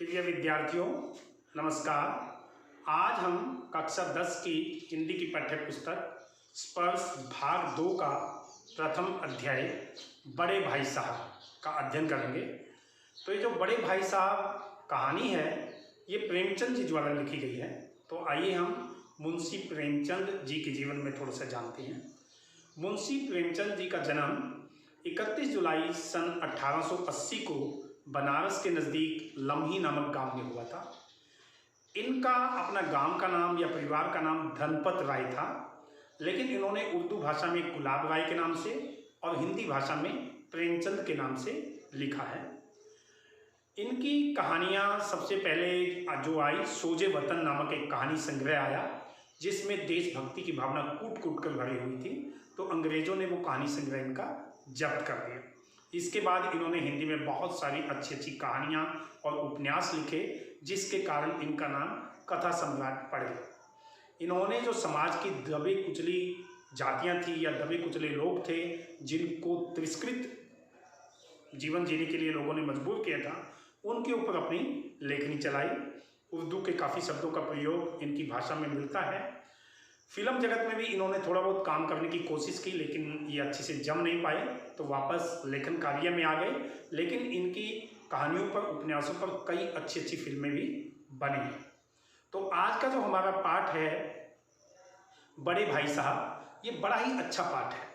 प्रिय विद्यार्थियों, नमस्कार। आज हम कक्षा 10 की हिंदी की पाठ्य पुस्तक स्पर्श भाग 2 का प्रथम अध्याय बड़े भाई साहब का अध्ययन करेंगे। तो ये जो बड़े भाई साहब कहानी है ये प्रेमचंद जी द्वारा लिखी गई है। तो आइए हम मुंशी प्रेमचंद जी के जीवन में थोड़ा सा जानते हैं। मुंशी प्रेमचंद जी का जन्म 31 जुलाई सन 1880 को बनारस के नज़दीक लम्ही नामक गांव में हुआ था। इनका अपना गांव का नाम या परिवार का नाम धनपत राय था, लेकिन इन्होंने उर्दू भाषा में गुलाब राय के नाम से और हिंदी भाषा में प्रेमचंद के नाम से लिखा है। इनकी कहानियाँ सबसे पहले जो आई, सोजे वतन नामक एक कहानी संग्रह आया जिसमें देशभक्ति की भावना कूट कूट कर भरी हुई थी। तो अंग्रेज़ों ने वो कहानी संग्रह इनका जब्त कर दिया। इसके बाद इन्होंने हिंदी में बहुत सारी अच्छी अच्छी कहानियाँ और उपन्यास लिखे, जिसके कारण इनका नाम कथा सम्राट पड़ गया। इन्होंने जो समाज की दबी कुचली जातियाँ थी या दबे कुचले लोग थे जिनको तिरस्कृत जीवन जीने के लिए लोगों ने मजबूर किया था, उनके ऊपर अपनी लेखनी चलाई। उर्दू के काफ़ी शब्दों का प्रयोग इनकी भाषा में मिलता है। फिल्म जगत में भी इन्होंने थोड़ा बहुत काम करने की कोशिश की, लेकिन ये अच्छे से जम नहीं पाए, तो वापस लेखन कार्य में आ गए। लेकिन इनकी कहानियों पर, उपन्यासों पर कई अच्छी अच्छी फिल्में भी बनी। तो आज का जो हमारा पाठ है बड़े भाई साहब, ये बड़ा ही अच्छा पाठ है।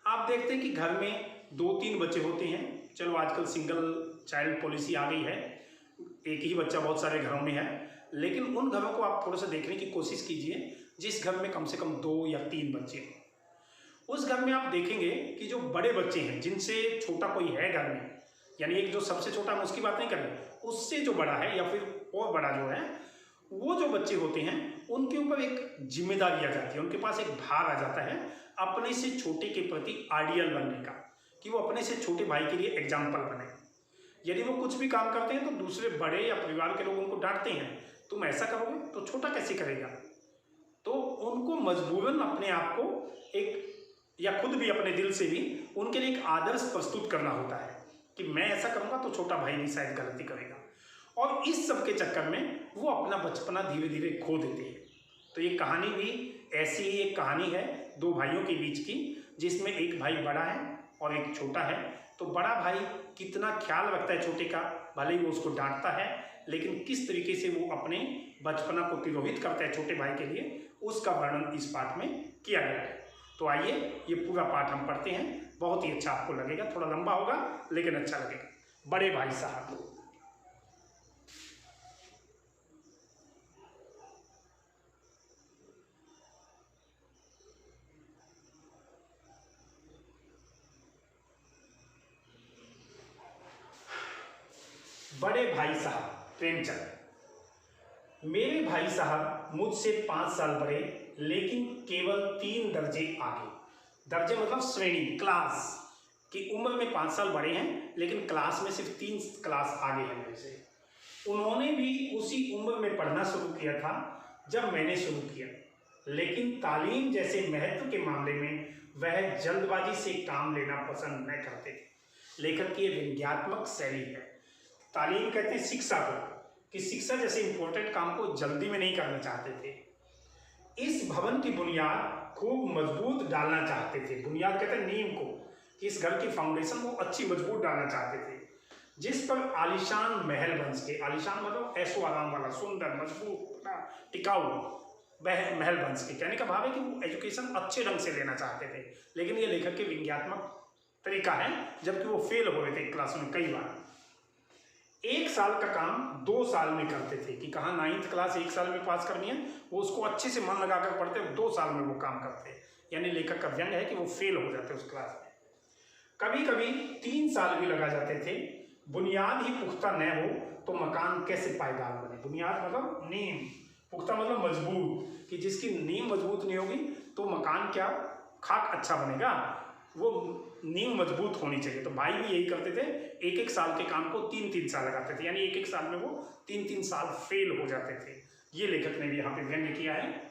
आप देखते हैं कि घर में 2-3 बच्चे होते हैं। चलो आजकल सिंगल चाइल्ड पॉलिसी आ गई है, एक ही बच्चा बहुत सारे घरों में है, लेकिन उन घरों को आप थोड़ा सा देखने की कोशिश कीजिए जिस घर में कम से कम 2 या 3 बच्चे हैं। उस घर में आप देखेंगे कि जो बड़े बच्चे हैं, जिनसे छोटा कोई है घर में, यानी एक जो सबसे छोटा, हम उसकी बात नहीं कर रहे, उससे जो बड़ा है या फिर और बड़ा जो है, वो जो बच्चे होते हैं उनके ऊपर एक जिम्मेदारी आ जाती है, उनके पास एक भार आ जाता है अपने से छोटे के प्रति आइडियल बनने का, कि वो अपने से छोटे भाई के लिए एग्जाम्पल बने। यदि वो कुछ भी काम करते हैं तो दूसरे बड़े या परिवार के लोग उनको डांटते हैं, तुम ऐसा करोगे तो छोटा कैसे करेगा। तो उनको मजबूरन अपने आप को एक, या खुद भी अपने दिल से भी उनके लिए एक आदर्श प्रस्तुत करना होता है कि मैं ऐसा करूँगा तो छोटा भाई भी शायद गलती करेगा। और इस सब के चक्कर में वो अपना बचपना धीरे धीरे खो देते हैं। तो ये कहानी भी ऐसी ही एक कहानी है 2 भाइयों के बीच की, जिसमें एक भाई बड़ा है और एक छोटा है। तो बड़ा भाई कितना ख्याल रखता है छोटे का, भले ही वो उसको डांटता है, लेकिन किस तरीके से वो अपने बचपना को तिरोहित करता है छोटे भाई के लिए, उसका वर्णन इस पाठ में किया गया है। तो आइए ये पूरा पाठ हम पढ़ते हैं, बहुत ही अच्छा आपको लगेगा। थोड़ा लंबा होगा लेकिन अच्छा लगेगा। बड़े भाई साहब। बड़े भाई साहब प्रेमचंद। मेरे भाई साहब मुझसे 5 साल बड़े, लेकिन केवल 3 दर्जे आगे। दर्जे मतलब श्रेणी, क्लास की उम्र में 5 साल बड़े हैं, लेकिन क्लास में सिर्फ 3 क्लास आगे हैं मेरे से। उन्होंने भी उसी उम्र में पढ़ना शुरू किया था जब मैंने शुरू किया, लेकिन तालीम जैसे महत्व के मामले में वह जल्दबाजी से काम लेना पसंद न करते थे। लेखक की व्यंग्यात्मक शैली है। तालीम कहते हैं शिक्षा को, कि शिक्षा जैसे इंपॉर्टेंट काम को जल्दी में नहीं करना चाहते थे। इस भवन की बुनियाद खूब मजबूत डालना चाहते थे। बुनियाद कहते हैं नींव को, कि इस घर की फाउंडेशन को अच्छी मजबूत डालना चाहते थे, जिस पर आलीशान महल बन सके। आलीशान मतलब ऐशो आराम वाला, सुंदर, मजबूत, टिकाऊ महल बन सके। कहने का भाव है कि वो एजुकेशन अच्छे ढंग से लेना चाहते थे। लेकिन ये लेखक के व्यंग्यात्मक तरीका है, जबकि वो फेल हो रहे थे क्लास में कई बार। 1 साल का काम 2 साल में करते थे, कि कहाँ 9th क्लास 1 साल में पास करनी है, वो उसको अच्छे से मन लगाकर पढ़ते, 2 साल में वो काम करते। यानी लेखक का व्यंग है कि वो फेल हो जाते उस क्लास में। कभी कभी 3 साल भी लगा जाते थे। बुनियाद ही पुख्ता न हो तो मकान कैसे पायदार बने। बुनियाद मतलब नींव, पुख्ता मतलब मजबूत, कि जिसकी नींव मजबूत नहीं होगी तो मकान क्या, खाक अच्छा बनेगा, वो नींव मजबूत होनी चाहिए। तो भाई भी यही करते थे, 1-1 साल के काम को 3-3 साल लगाते थे, यानी 1-1 साल में वो 3-3 साल फेल हो जाते थे। ये लेखक ने भी यहाँ पे व्यंग्य किया है।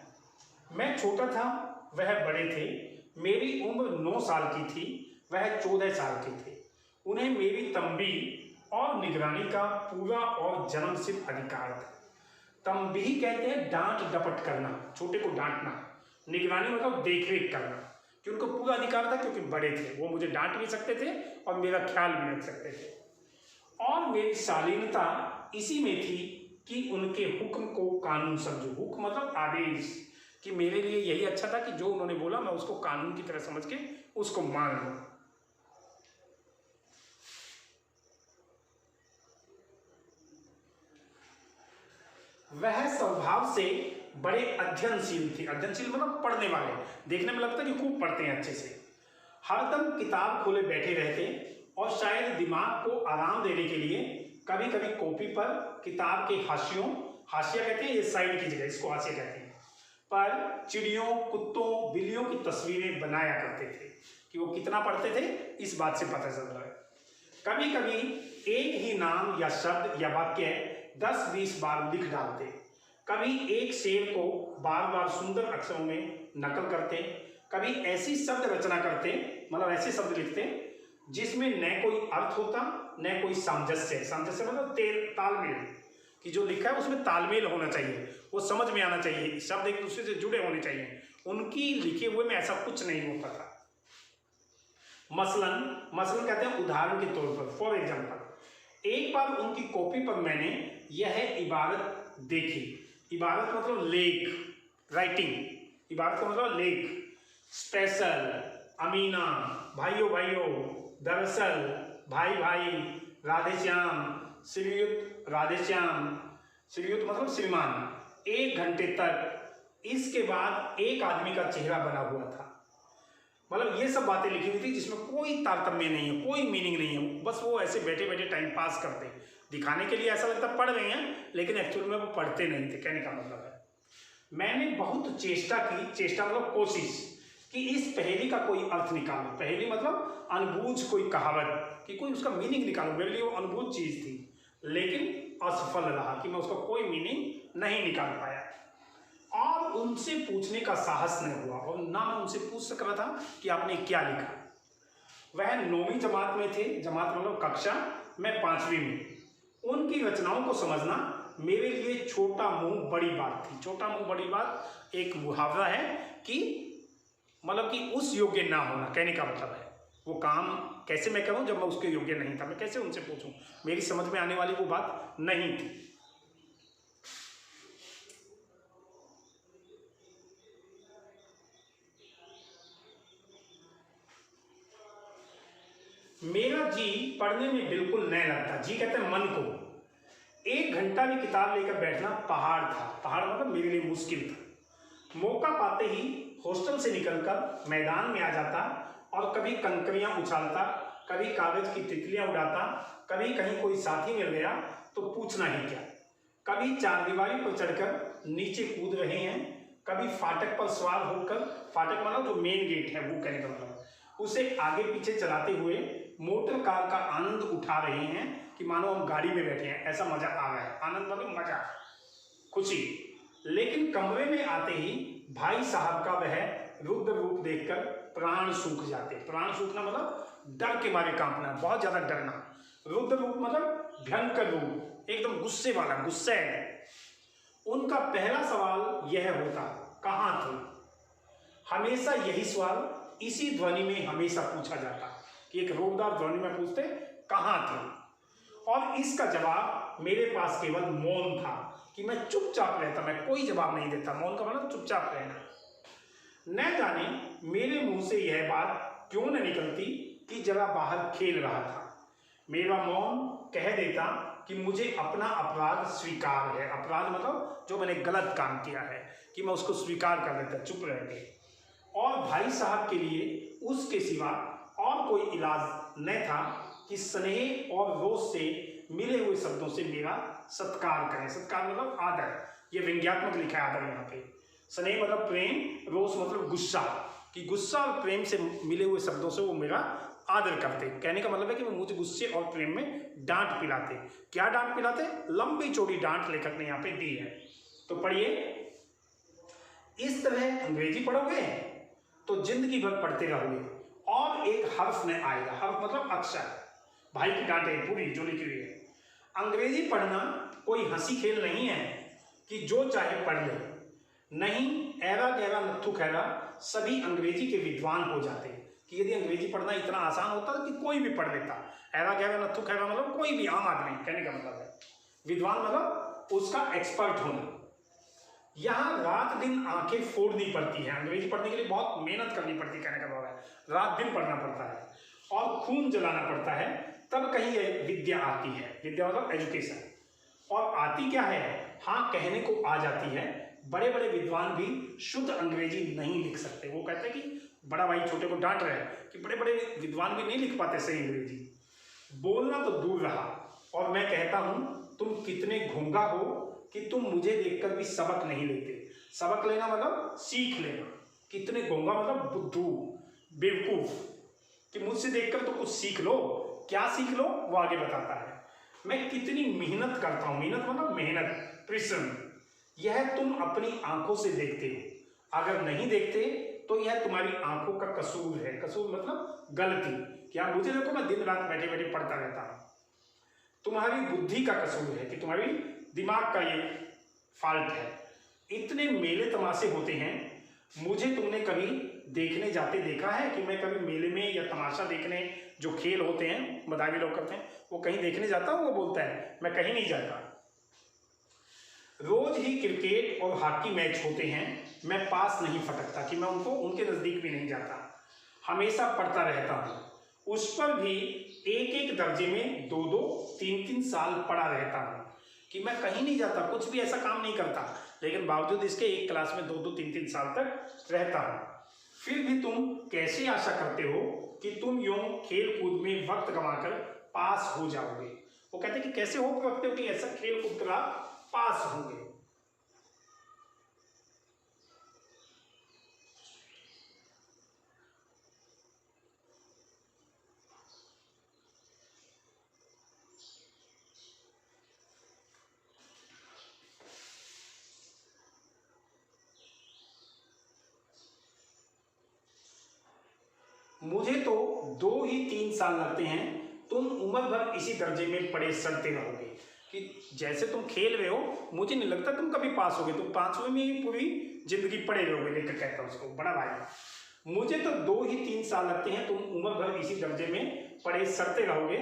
मैं छोटा था, वह बड़े थे। मेरी उम्र 9 साल की थी, वह 14 साल के थे। उन्हें मेरी तंबी और निगरानी का पूरा और जन्मसिद्ध अधिकार था। तंबीह कहते हैं डांट डपट करना, छोटे को डांटना। निगरानी मतलब देखरेख करना, कि उनको पूरा अधिकार था क्योंकि बड़े थे, वो मुझे डांट भी सकते थे और मेरा ख्याल भी रख सकते थे। और मेरी शालीनता इसी में थी कि उनके हुक्म को कानून समझूं। हुक्म मतलब आदेश, कि मेरे लिए यही अच्छा था कि जो उन्होंने बोला मैं उसको कानून की तरह समझ के उसको मान लूं। वह स्वभाव से बड़े अध्ययनशील थे। अध्ययनशील मतलब पढ़ने वाले, देखने में लगता है कि खूब पढ़ते हैं अच्छे से। हरदम किताब खोले बैठे रहते और शायद दिमाग को आराम देने के लिए कभी कभी कॉपी पर किताब के हाशियों, हाशिया कहते हैं ये साइड की जगह, इसको हाशिया कहते हैं, पर चिड़ियों, कुत्तों, बिल्लियों की तस्वीरें बनाया करते थे। कि वो कितना पढ़ते थे इस बात से पता चल रहा है। कभी कभी एक ही नाम या शब्द या वाक्य 10-20 बार लिख डालते। कभी एक शेर को बार बार सुंदर अक्षरों में नकल करते, कभी ऐसी शब्द रचना करते, मतलब ऐसे शब्द लिखते जिसमें न कोई अर्थ होता न कोई सामंजस्य। सामंजस्य मतलब तालमेल, कि जो लिखा है उसमें तालमेल होना चाहिए, वो समझ में आना चाहिए, शब्द एक दूसरे से जुड़े होने चाहिए। उनकी लिखे हुए में ऐसा कुछ नहीं होता था। मसलन कहते हैं उदाहरण के तौर पर, फॉर एग्जाम्पल, एक बार उनकी कॉपी पर मैंने यह इबारत देखी। इबारत मतलब लेख, राइटिंग। इबारत का मतलब लेख। स्पेशल, अमीना, भाइयों भाइयों, दरअसल, भाई भाई, राधेश्याम, श्रीयुत, राधेश्याम, श्रीयुत मतलब श्रीमान, 1 घंटे तक। इसके बाद एक आदमी का चेहरा बना हुआ था। मतलब ये सब बातें लिखी हुई थी जिसमें कोई तारतम्य नहीं है, कोई मीनिंग नहीं है, बस वो ऐसे बैठे बैठे टाइम पास करते हैं। दिखाने के लिए ऐसा लगता पढ़ रहे हैं, लेकिन एक्चुअल में वो पढ़ते नहीं थे, कहने का मतलब है। मैंने बहुत चेष्टा की, चेष्टा मतलब कोशिश, कि इस पहेली का कोई अर्थ निकालो। पहेली मतलब अनबूझ कोई कहावत, कि कोई उसका मीनिंग निकालो। मेरे लिए वो अनबूझ चीज थी, लेकिन असफल रहा कि मैं उसका कोई मीनिंग नहीं निकाल पाया। और उनसे पूछने का साहस नहीं हुआ, और ना मैं उनसे पूछ सक रहा था कि आपने क्या लिखा। वह 9वीं जमात में थे, जमात मतलब कक्षा, मैं 5वीं में। उनकी रचनाओं को समझना मेरे लिए छोटा मुंह बड़ी बात थी। छोटा मुंह बड़ी बात एक मुहावरा है कि मतलब कि उस योग्य ना होना, कहने का मतलब है वो काम कैसे मैं करूं जब मैं उसके योग्य नहीं था, मैं कैसे उनसे पूछूं, मेरी समझ में आने वाली वो बात नहीं थी। मेरा जी पढ़ने में बिल्कुल नहीं लगता। जी कहते हैं मन को। 1 घंटा भी किताब लेकर बैठना पहाड़ था। पहाड़ मतलब मेरे लिए मुश्किल था। मौका पाते ही हॉस्टल से निकलकर मैदान में आ जाता और कभी कंकरियां उछालता, कभी कागज की तितलियां उड़ाता, कभी कहीं कोई साथी मिल गया तो पूछना ही क्या। कभी चारदीवारी पर चढ़कर नीचे कूद रहे हैं, कभी फाटक पर सवार होकर, फाटक मतलब जो मेन गेट है वो कहने का मतलब, उसे आगे पीछे चलाते हुए मोटर कार का आनंद उठा रहे हैं कि मानो हम गाड़ी में बैठे हैं, ऐसा मजा आ रहा है। आनंद मतलब मजा, खुशी। लेकिन कमरे में आते ही भाई साहब का वह रुद्र रूप देखकर प्राण सूख जाते। प्राण सूखना मतलब डर के मारे कांपना, बहुत ज्यादा डरना। रुद्र रूप मतलब भयंकर रूप, एकदम गुस्से वाला, गुस्से। उनका पहला सवाल यह होता, कहाँ थे। हमेशा यही सवाल इसी ध्वनि में हमेशा पूछा जाता कि एक रोबदार ध्वनि में पूछते कहाँ थे, और इसका जवाब मेरे पास केवल मौन था, कि मैं चुपचाप रहता, मैं कोई जवाब नहीं देता। मौन का मतलब चुपचाप रहना। न जाने मेरे मुंह से यह बात क्यों न निकलती कि जरा बाहर खेल रहा था। मेरा मौन कह देता कि मुझे अपना अपराध स्वीकार है। अपराध मतलब जो मैंने गलत काम किया है, कि मैं उसको स्वीकार कर देता, चुप रह के। और भाई साहब के लिए उसके सिवा और कोई इलाज न था कि स्नेह और रोष से मिले हुए शब्दों से मेरा सत्कार करें। सत्कार मतलब आदर, ये व्यंग्यात्मक लिखा है आदर यहाँ पे। स्नेह मतलब प्रेम, रोष मतलब गुस्सा, कि गुस्सा और प्रेम से मिले हुए शब्दों से वो मेरा आदर करते। कहने का मतलब है कि वो मुझे गुस्से और प्रेम में डांट पिलाते। क्या डांट पिलाते? लंबी चौड़ी डांट लेखक ने यहाँ पे दी है। तो पढ़िए, इस तरह अंग्रेजी पढ़ोगे तो जिंदगी भर पढ़ते रहोगे और एक हर्फ न आएगा। हर्फ मतलब अक्षर, भाई की डांट है पूरी जो लिखी हुई है। अंग्रेजी पढ़ना कोई हंसी खेल नहीं है कि जो चाहे पढ़ ले। नहीं, ऐरा गैरा नत्थु खैरा सभी अंग्रेजी के विद्वान हो जाते। कि यदि अंग्रेजी पढ़ना इतना आसान होता कि कोई भी पढ़ लेता। ऐरा गैरा नत्थु खैरा मतलब कोई भी आम आदमी, कहने का मतलब है। विद्वान मतलब उसका एक्सपर्ट होना। यहाँ रात दिन आंखें फोड़नी पड़ती है। अंग्रेजी पढ़ने के लिए बहुत मेहनत करनी पड़ती है, कहने का मतलब है। रात दिन पढ़ना पड़ता है और खून जलाना पड़ता है, तब कहीं विद्या आती है। विद्या मतलब एजुकेशन। और आती क्या है? हाँ, कहने को आ जाती है। बड़े बड़े विद्वान भी शुद्ध अंग्रेजी नहीं लिख सकते। वो कहते हैं कि बड़ा भाई छोटे को डांट रहे हैं कि बड़े बड़े विद्वान भी नहीं लिख पाते सही अंग्रेजी। बोलना तो दूर रहा, और मैं कहता हूं तुम कितने घोंघा हो कि तुम मुझे देखकर भी सबक नहीं लेते। सबक लेना मतलब सीख लेना। कितने घोंघा मतलब बुद्धू, बेवकूफ, कि मुझसे देखकर तो कुछ सीख लो। क्या सीख लो वो आगे बताता है। मैं कितनी मेहनत करता हूं। मेहनत मतलब मेहनत, परिश्रम। यह तुम अपनी आंखों से देखते हो। अगर नहीं देखते तो यह तुम्हारी आंखों का कसूर है। कसूर मतलब गलती। क्या मुझे देखो, मैं दिन रात बैठे बैठे पढ़ता रहता हूं। तुम्हारी बुद्धि का कसूर है कि तुम्हारी दिमाग का ये फॉल्ट है। इतने मेले तमाशे होते हैं, मुझे तुमने कभी देखने जाते देखा है? कि मैं कभी मेले में या तमाशा देखने, जो खेल होते हैं मदारी लोग करते हैं, वो कहीं देखने जाता हूँ? वो बोलता है मैं कहीं नहीं जाता। रोज ही क्रिकेट और हॉकी मैच होते हैं, मैं पास नहीं फटकता, कि मैं उनके नजदीक भी नहीं जाता। हमेशा पढ़ता रहता हूँ। उस पर भी एक एक दर्जे में 2-2, 3-3 साल पढ़ा रहता हूँ। कि मैं कहीं नहीं जाता, कुछ भी ऐसा काम नहीं करता, लेकिन बावजूद इसके एक क्लास में 2-2, 3-3 साल तक रहता हूँ। फिर भी तुम कैसे आशा करते हो कि तुम यूं खेल कूद में वक्त गंवाकर पास हो जाओगे? वो कहते हैं कि कैसे हो सकते हो कि ऐसा खेल कूद कर पास होंगे। मुझे तो 2 ही 3 साल लगते हैं, तुम उम्र भर इसी दर्जे में पड़े सड़ते रहोगे। कि जैसे तुम खेल रहे हो, मुझे नहीं लगता तुम कभी पास होगे। तुम 5वें में ही पूरी जिंदगी पड़े रहोगे। लेकर कहता उसको बड़ा भाई, मुझे तो 2 ही 3 साल लगते हैं, तुम उम्र भर इसी दर्जे में पड़े सड़ते रहोगे।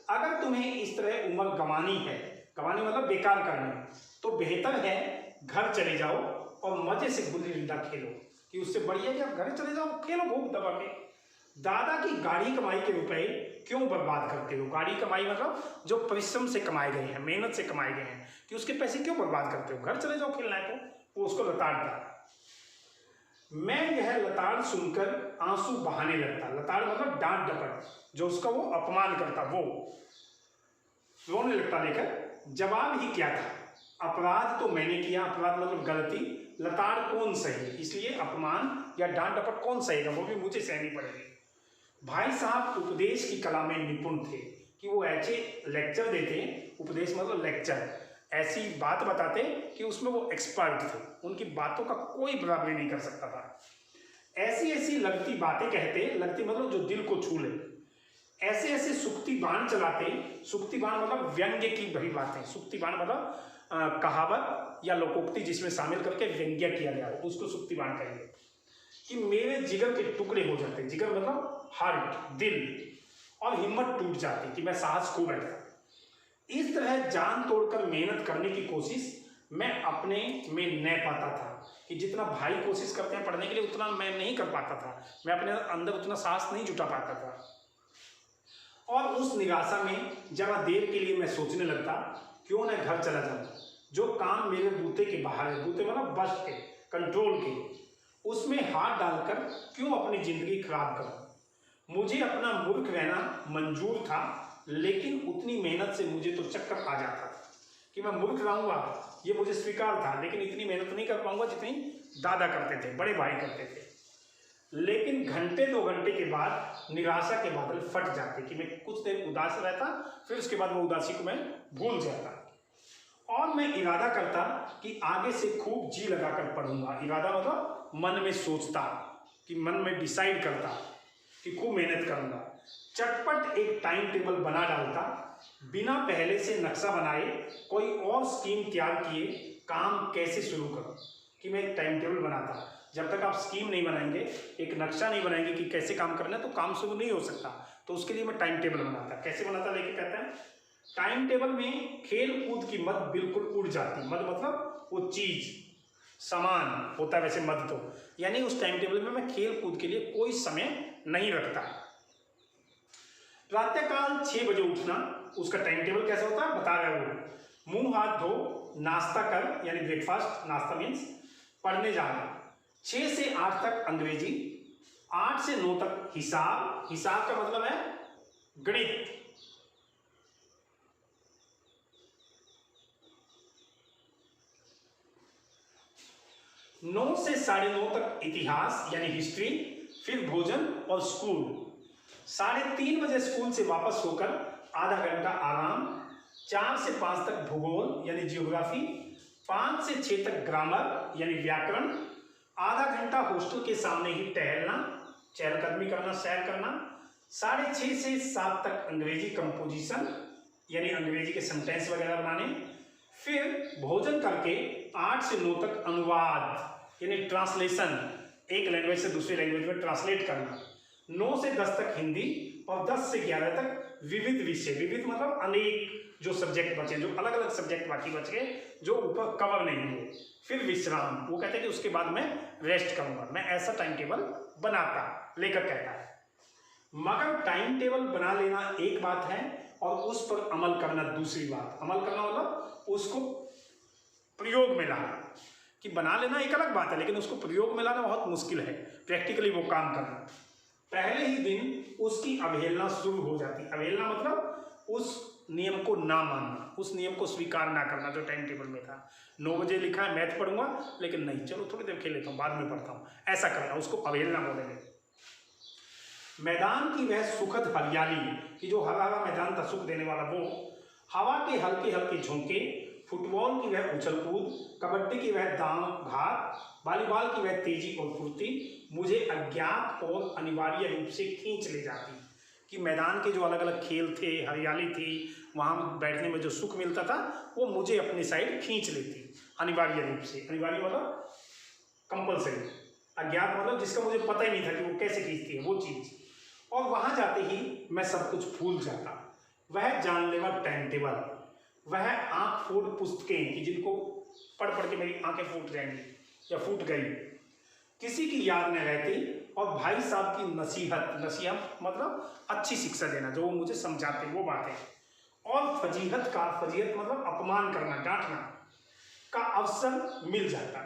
अगर तुम्हें इस तरह उम्र गंवानी है, गंवानी मतलब बेकार करनी, तो बेहतर है घर चले जाओ और मजे से गुल्ली डंडा खेलो। कि उससे बढ़िया कि आप घर चले जाओ, खेलो भूख दबा के। दादा की गाड़ी कमाई के रुपए क्यों बर्बाद करते हो? गाड़ी कमाई मतलब जो परिश्रम से कमाए गए हैं, मेहनत से कमाए गए हैं, कि उसके पैसे क्यों बर्बाद करते हो? घर चले जाओ खेलना है तो। वो उसको लताड़ता। मैं यह लताड़ सुनकर आंसू बहाने लगता। लताड़ मतलब डांट डपट, जो उसका वो अपमान करता, वो रोने लगता लेकर। जवाब ही क्या था? अपराध तो मैंने किया। अपराध मतलब गलती। लताड़ कौन सही? इसलिए अपमान या डांट डपट कौन सहेगा? वो भी मुझे सहनी पड़ेगी। भाई साहब उपदेश की कला में निपुण थे। कि वो ऐसे लेक्चर देते, उपदेश मतलब लेक्चर, ऐसी बात बताते कि उसमें वो एक्सपर्ट थे। उनकी बातों का कोई बराबरी नहीं कर सकता था। ऐसी ऐसी लगती बातें कहते, लगती मतलब जो दिल को छू ले। ऐसे ऐसे सुक्ति बाण चलाते। सुक्ति बाण मतलब व्यंग्य की भरी बातें। सुक्ति बाण मतलब कहावत या लोकोक्ति जिसमें शामिल करके व्यंग्य किया गया हो, उसको सुक्ति बाण कहेंगे। कि मेरे जिगर के टुकड़े हो जाते। जिगर मतलब हार्ट, दिल, और हिम्मत टूट जाती कि मैं साहस खो बैठा। इस तरह जान तोड़कर मेहनत करने की कोशिश मैं अपने में न पाता था। कि जितना भाई कोशिश करते हैं पढ़ने के लिए, उतना मैं नहीं कर पाता था। मैं अपने अंदर उतना साहस नहीं जुटा पाता था। और उस निराशा में जरा देर के लिए मैं सोचने लगता, क्यों न घर चला जाऊं। जो काम मेरे बूते के बाहर है, बूते मतलब बस के, कंट्रोल के, उसमें हाथ डालकर क्यों अपनी जिंदगी खराब करूं। मुझे अपना मूर्ख रहना मंजूर था, लेकिन उतनी मेहनत से मुझे तो चक्कर आ जाता था। कि मैं मूर्ख रहूंगा ये मुझे स्वीकार था, लेकिन इतनी मेहनत नहीं कर पाऊंगा जितनी दादा करते थे, बड़े भाई करते थे। लेकिन घंटे 2 घंटे के बाद निराशा के बादल फट जाते। कि मैं कुछ देर उदास रहता, फिर उसके बाद वो उदासी को मैं भूल जाता। और मैं इरादा करता कि आगे से खूब जी लगाकर पढ़ूंगा। इरादा मतलब मन में सोचता, कि मन में डिसाइड करता कि खूब मेहनत करूंगा। चटपट एक टाइम टेबल बना डालता, बिना पहले से नक्शा बनाए कोई और स्कीम तैयार किए काम कैसे शुरू करूं, कि मैं एक टाइम टेबल बनाता। जब तक आप स्कीम नहीं बनाएंगे, एक नक्शा नहीं बनाएंगे कि कैसे काम करना है, तो काम शुरू नहीं हो सकता। तो उसके लिए मैं टाइम टेबल बनाता। कैसे बनाता, लेके कहते हैं टाइम टेबल में खेल कूद की मद बिल्कुल उड़ जाती। मद मतलब वो चीज सामान होता है वैसे मद, तो यानी उस टाइम टेबल में मैं खेल कूद के लिए कोई समय नहीं रखता। प्रातःकाल 6 बजे उठना, उसका टाइम टेबल कैसा होता है बता रहा है वो। मुंह हाथ धो, नाश्ता कर यानी ब्रेकफास्ट, नाश्ता मीन्स पढ़ने जाना। 6 से 8 तक अंग्रेजी, 8 से 9 तक हिसाब, हिसाब का मतलब है गणित। 9 से 9:30 तक इतिहास यानी हिस्ट्री, फिर भोजन और स्कूल। 3:30 बजे स्कूल से वापस होकर आधा घंटा आराम। 4 से 5 तक भूगोल यानी जियोग्राफी, 5 से 6 तक ग्रामर यानी व्याकरण। आधा घंटा हॉस्टल के सामने ही टहलना, चहलकदमी करना, सैर करना। 6:30 से 7 तक अंग्रेजी कंपोजिशन यानी अंग्रेजी के सेंटेंस वगैरह बनाने। फिर भोजन करके 8 से 9 तक अनुवाद यानी ट्रांसलेशन, एक लैंग्वेज से दूसरी लैंग्वेज में ट्रांसलेट करना। 9 से 10 तक हिंदी और 10 से 11 तक विविध विषय। विविध मतलब अनेक जो सब्जेक्ट बचे, जो अलग अलग सब्जेक्ट बाकी बच गए जो ऊपर कवर नहीं हुए। फिर विश्राम, वो कहते हैं कि उसके बाद मैं रेस्ट करूंगा। मैं ऐसा टाइम टेबल बनाता, लेखक कहता है। मगर टाइम टेबल बना लेना एक बात है और उस पर अमल करना दूसरी बात। अमल करना मतलब उसको प्रयोग में लाना, कि बना लेना एक अलग बात है, लेकिन उसको प्रयोग में लाना बहुत मुश्किल है, प्रैक्टिकली वो काम करना। पहले ही दिन उसकी अवहेलना शुरू हो जाती। अवहेलना मतलब उस नियम को ना मानना, उस नियम को स्वीकार ना करना जो टाइम टेबल में था। 9 बजे लिखा है मैथ पढ़ूंगा, लेकिन नहीं, चलो थोड़ी देर खेल लेता हूँ, बाद में पढ़ता हूँ, ऐसा करना, उसको अवहेलना बोलेंगे। मैदान की वह सुखद हरियाली, कि जो हरा हरा मैदान था सुख देने वाला, वो हवा के हल्के हल्के झोंके, फुटबॉल की वह उछल कूद, कबड्डी की वह दांव घात, वॉलीबॉल की वह तेजी और फुर्ती मुझे अज्ञात और अनिवार्य रूप से खींच ले जाती। कि मैदान के जो अलग अलग खेल थे, हरियाली थी, वहाँ बैठने में जो सुख मिलता था, वो मुझे अपनी साइड खींच लेती अनिवार्य रूप से। अनिवार्य मतलब कंपल्सरी, अज्ञात मतलब जिसका मुझे पता ही नहीं था कि वो कैसे खींचती है वो चीज़। और वहाँ जाते ही मैं सब कुछ भूल जाता। वह जानलेवा टाइम टेबल, वह आंख फोड़ पुस्तकें कि जिनको पढ़ पढ़ के मेरी आंखें फूट जाएंगी या फूट गई, किसी की याद न रहती। और भाई साहब की नसीहत, नसीहत मतलब अच्छी शिक्षा देना, जो वो मुझे समझाते वो बातें। और फजीहत मतलब अपमान करना, डांटना का अवसर मिल जाता।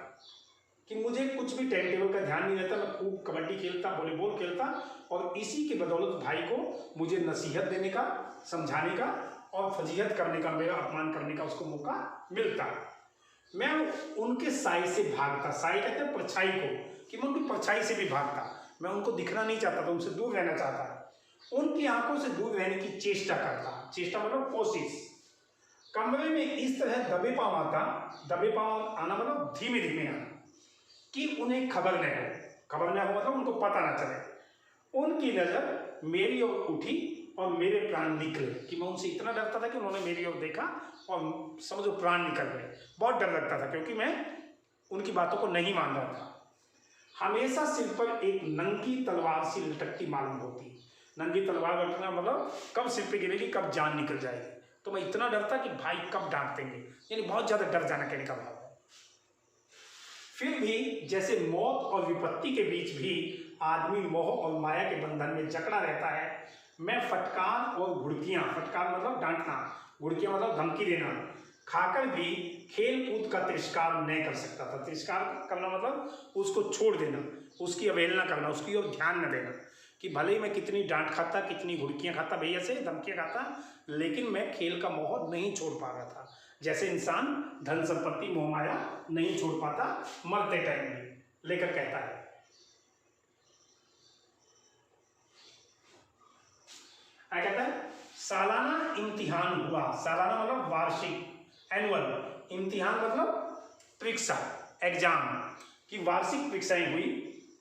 कि मुझे कुछ भी टाइम टेबल का ध्यान नहीं रहता, मैं खूब कबड्डी खेलता, वॉलीबॉल खेलता, और इसी की बदौलत भाई को मुझे नसीहत देने का, समझाने का और फजीहत करने का, मेरा अपमान करने का उसको मौका मिलता। मैं उनके साए से भागता, साए कहते हैं परछाई को, कि मैं उनकी परछाई से भी भागता। मैं उनको दिखना नहीं चाहता था, उनसे दूर रहना चाहता, उनकी आंखों से दूर रहने की चेष्टा करता। चेष्टा मतलब कोशिश। कमरे में इस तरह दबे पाँव आता, दबे पाँव आना मतलब धीमे धीमे आना, कि उन्हें खबर न हो। खबर न हो मतलब उनको पता ना चले। उनकी नज़र मेरी ओर उठी और मेरे प्राण निकले। कि मैं उनसे इतना डरता था कि उन्होंने मेरी ओर देखा और समझो प्राण निकल गए। बहुत डर लगता था क्योंकि मैं उनकी बातों को नहीं मान रहा था। हमेशा सिर पर एक नंगी तलवार सी लटकती मालूम होती। नंगी तलवार लटकना मतलब कब सिर पे गिरेगी, कब जान निकल जाएगी। तो मैं इतना डरता कि भाई कब डांट देंगे, यानी बहुत ज़्यादा डर जाना कहने का भाव है। फिर भी जैसे मौत और विपत्ति के बीच भी आदमी मोह और माया के बंधन में जकड़ा रहता है, मैं फटकार और घुड़कियाँ, फटकार मतलब डांटना, घुड़कियाँ मतलब धमकी देना, खाकर भी खेल कूद का तिरस्कार नहीं कर सकता था। तिरस्कार करना मतलब उसको छोड़ देना, उसकी अवहेलना करना, उसकी ओर ध्यान न देना। कि भले ही मैं कितनी डांट खाता, कितनी घुड़कियाँ खाता, भैया से धमकियाँ खाता, लेकिन मैं खेल का मोह नहीं छोड़ पा रहा था। जैसे इंसान धन संपत्ति मोह माया नहीं छोड़ पाता मरते टाइम में। लेखक कहता है क्या कहता है, सालाना इम्तिहान हुआ। सालाना मतलब वार्षिक, एनुअल। इम्तिहान मतलब परीक्षा, एग्जाम। की वार्षिक परीक्षाएं हुई।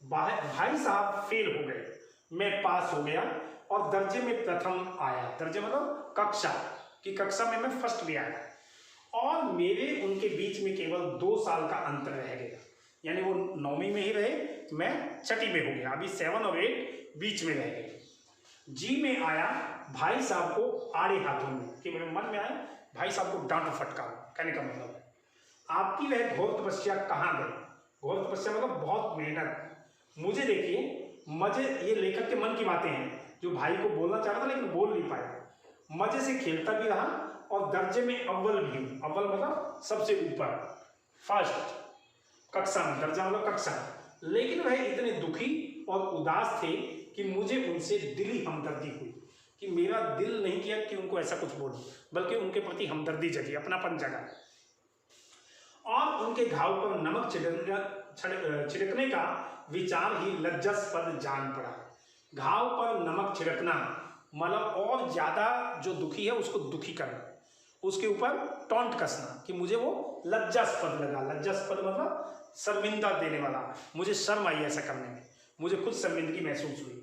भाई साहब फेल हो गए, मैं पास हो गया और दर्जे में प्रथम आया। दर्जे मतलब कक्षा, कि कक्षा में मैं फर्स्ट भी आया, और मेरे उनके बीच में केवल 2 साल का अंतर रह गया, यानी वो 9वीं में ही रहे, मैं छठी में हो गया, अभी 7 और 8 बीच में रह गए। जी में आया भाई साहब को आड़े हाथों में, कि मेरे मन में आया भाई साहब को डांटो फटकारो। कहने का मतलब है आपकी वह घोर तपस्या कहाँ गई। घोर तपस्या मतलब बहुत मेहनत। मुझे देखिए मजे, ये लेखक के मन की बातें हैं जो भाई को बोलना चाह रहा था लेकिन बोल नहीं पाया। मजे से खेलता भी रहा और दर्जे में अव्वल भी, अव्वल मतलब सबसे ऊपर, फर्स्ट कक्षा में, दर्जा मतलब कक्षा। लेकिन वह इतने दुखी और उदास थे कि मुझे उनसे दिली हमदर्दी हुई, कि मेरा दिल नहीं किया कि उनको ऐसा कुछ बोलूं, बल्कि उनके प्रति हमदर्दी जगी, अपनापन जगा। और उनके घाव पर नमक छिड़कने का विचार ही लज्जास्पद जान पड़ा। घाव पर नमक छिड़कना मतलब और ज्यादा जो दुखी है उसको दुखी करना, उसके ऊपर टॉन्ट कसना, कि मुझे वो लज्जास्पद लगा। लज्जास्पद मतलब शर्मिंदा देने वाला, मुझे शर्म आई ऐसा करने में, मुझे खुद शर्मिंदगी महसूस हुई।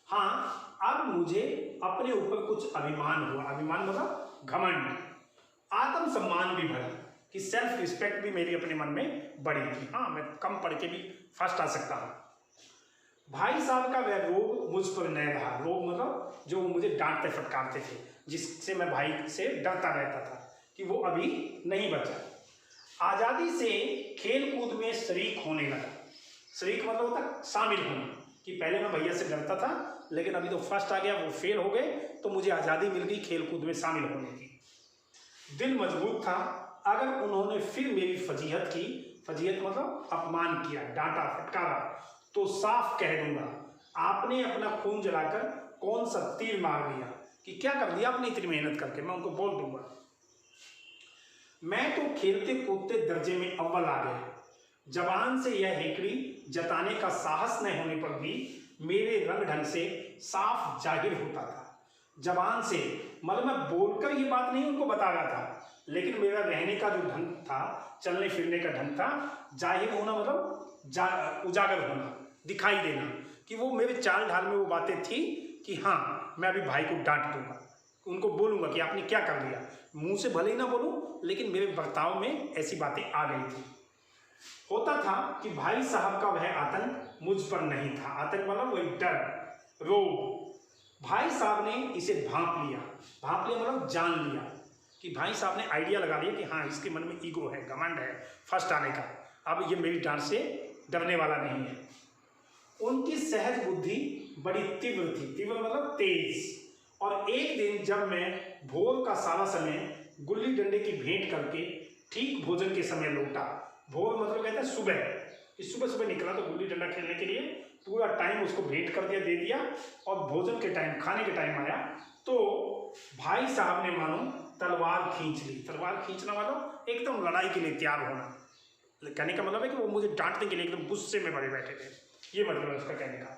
हाँ, अब मुझे अपने ऊपर कुछ अभिमान हुआ। अभिमान मतलब घमंड, आत्मसम्मान भी बढ़ा, कि सेल्फ रिस्पेक्ट भी मेरी अपने मन में बढ़ी थी। हाँ, मैं कम पढ़ के भी फर्स्ट आ सकता हूँ। भाई साहब का वह रोब मुझ पर न रहा। रोब मतलब जो मुझे डांटते फटकारते थे, जिससे मैं भाई से डरता रहता था, कि वो अभी नहीं बचा। आज़ादी से खेल कूद में शरीक होने लगा। शरीक मतलब होता शामिल होना, कि पहले मैं भैया से डरता था लेकिन अभी तो फर्स्ट आ गया, वो फेल हो गए, तो मुझे आज़ादी मिल गई खेल कूद में शामिल होने की। दिल मजबूत था, अगर उन्होंने फिर मेरी फजीहत की, फजीहत मतलब अपमान किया, डांटा फटकारा, तो साफ कह दूंगा आपने अपना खून जलाकर कौन सा तीर मार लिया, कि क्या कर दिया आपने इतनी मेहनत करके। मैं उनको बोल दूंगा। मैं तो खेलते कूदते दर्जे में अव्वल आ गया। जबान से यह हेकड़ी जताने का साहस न होने पर भी मेरे रंग ढंग से साफ जाहिर होता था। जबान से मतलब मैं बोलकर ये बात नहीं उनको बता रहा था, लेकिन मेरा रहने का जो ढंग था, चलने फिरने का ढंग था, जाहिर होना मतलब उजागर होना, दिखाई देना, कि वो मेरे चाल ढाल में वो बातें थी कि हाँ मैं अभी भाई को डांट दूंगा, उनको बोलूंगा कि आपने क्या कर लिया। मुंह से भले ही ना बोलूं, लेकिन मेरे बर्ताव में ऐसी बातें आ गई थी। होता था कि भाई साहब का वह आतंक मुझ पर नहीं था। आतंक मतलब वही डर, रोग। भाई साहब ने इसे भांप लिया। भांप लिया मतलब जान लिया, कि भाई साहब ने आइडिया लगा लिया कि हाँ इसके मन में ईगो है, घमंड है फर्स्ट आने का, अब ये मेरी डांट से डरने वाला नहीं है। उनकी सहज बुद्धि बड़ी तीव्र थी। तीव्र मतलब तेज। और एक दिन जब मैं भोर का सारा समय गुल्ली डंडे की भेंट करके ठीक भोजन के समय लौटा। भोर मतलब कहते हैं सुबह, कि सुबह सुबह निकला तो गुल्ली डंडा खेलने के लिए, पूरा टाइम उसको भेंट कर दिया, दे दिया, और भोजन के टाइम, खाने के टाइम आया तो भाई साहब ने मानो तलवार खींच ली। तलवार खींचना मतलब एकदम लड़ाई के लिए तैयार होना। कहने का मतलब है कि वो मुझे डांटने के लिए एकदम गुस्से में बड़े बैठे थे, ये मतलब है उसका कहने का।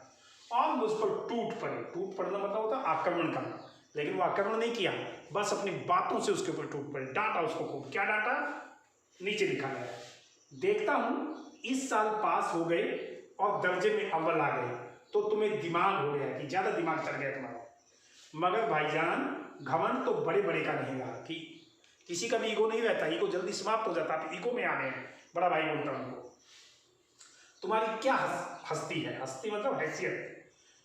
और मुझ पर टूट पड़े। टूट पड़ना मतलब होता है आक्रमण करना, लेकिन वो आक्रमण नहीं किया, बस अपनी बातों से उसके ऊपर टूट पड़े, डांटा उसको खूब। क्या डांटा, नीचे लिखा गया है, देखता हूं इस साल पास हो गए और दर्जे में अव्वल आ गए, तो तुम्हें दिमाग हो गया, कि ज्यादा दिमाग चल गया तुम्हारा। मगर भाईजान घमंड तो बड़े बड़े का नहीं रहा, कि किसी का भी ईगो नहीं रहता, ईगो जल्दी समाप्त हो जाता। आप ईगो में आ गए हैं। बड़ा भाई बोलता उनको, तुम्हारी क्या हस्ती है। हस्ती मतलब हैसियत।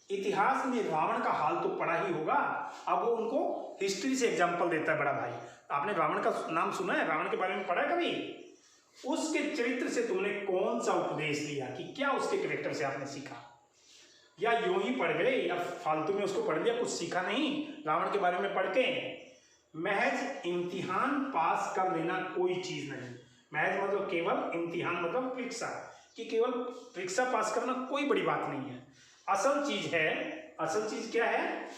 इतिहास में रावण का हाल तो पढ़ा ही होगा। अब वो उनको हिस्ट्री से एग्जाम्पल देता है बड़ा भाई। आपने रावण का नाम सुना है, रावण के बारे में पढ़ा है कभी? उसके चरित्र से तुमने कौन सा उपदेश लिया, कि क्या उसके कैरेक्टर से आपने सीखा, या यूं ही पढ़ गए, या फालतू में उसको पढ़ लिया, कुछ सीखा नहीं रावण के बारे में पढ़ के। महज इम्तिहान पास कर लेना कोई चीज नहीं। महज मतलब केवल, इम्तिहान मतलब परीक्षा, कि केवल परीक्षा पास करना कोई बड़ी बात नहीं है। असल चीज है, असल चीज क्या है,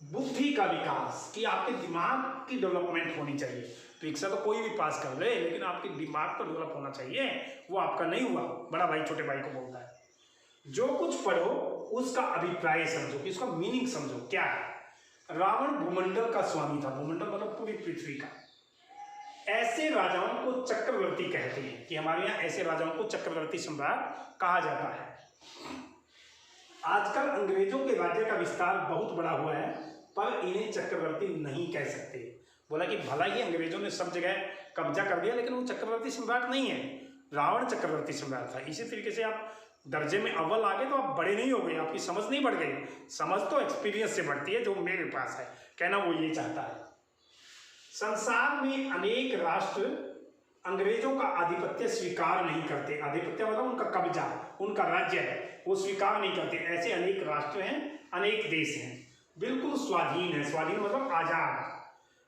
बुद्धि का विकास, कि आपके दिमाग की डेवलपमेंट होनी चाहिए। परीक्षा तो कोई भी पास कर ले, लेकिन आपके दिमाग को डेवलप होना चाहिए। वो आपका नहीं हुआ। बड़ा भाई छोटे भाई को बोलता है, जो कुछ पढ़ो उसका अभिप्राय समझो, कि उसका मीनिंग समझो क्या है। रावण भूमंडल का स्वामी था। भूमंडल मतलब पूरी पृथ्वी का। ऐसे राजाओं को चक्रवर्ती कहते हैं, कि हमारे यहाँ ऐसे राजाओं को चक्रवर्ती सम्राट कहा जाता है। आजकल अंग्रेजों के राज्य का विस्तार बहुत बड़ा हुआ है, पर इन्हें चक्रवर्ती नहीं कह सकते। बोला कि भला ही अंग्रेजों ने सब जगह कब्जा कर दिया, लेकिन वो चक्रवर्ती सम्राट नहीं है। रावण चक्रवर्ती सम्राट था। इसी तरीके से आप दर्जे में अव्वल आ गए तो आप बड़े नहीं हो गए, आपकी समझ नहीं बढ़ गई। समझ तो एक्सपीरियंस से बढ़ती है, जो मेरे पास है। कहना वो ये चाहता है। संसार में अनेक राष्ट्र अंग्रेजों का आधिपत्य स्वीकार नहीं करते। आधिपत्य मतलब उनका कब्जा, उनका राज्य है, वो स्वीकार नहीं करते। ऐसे अनेक राष्ट्र हैं, अनेक देश हैं, बिल्कुल स्वाधीन है। स्वाधीन मतलब आजाद।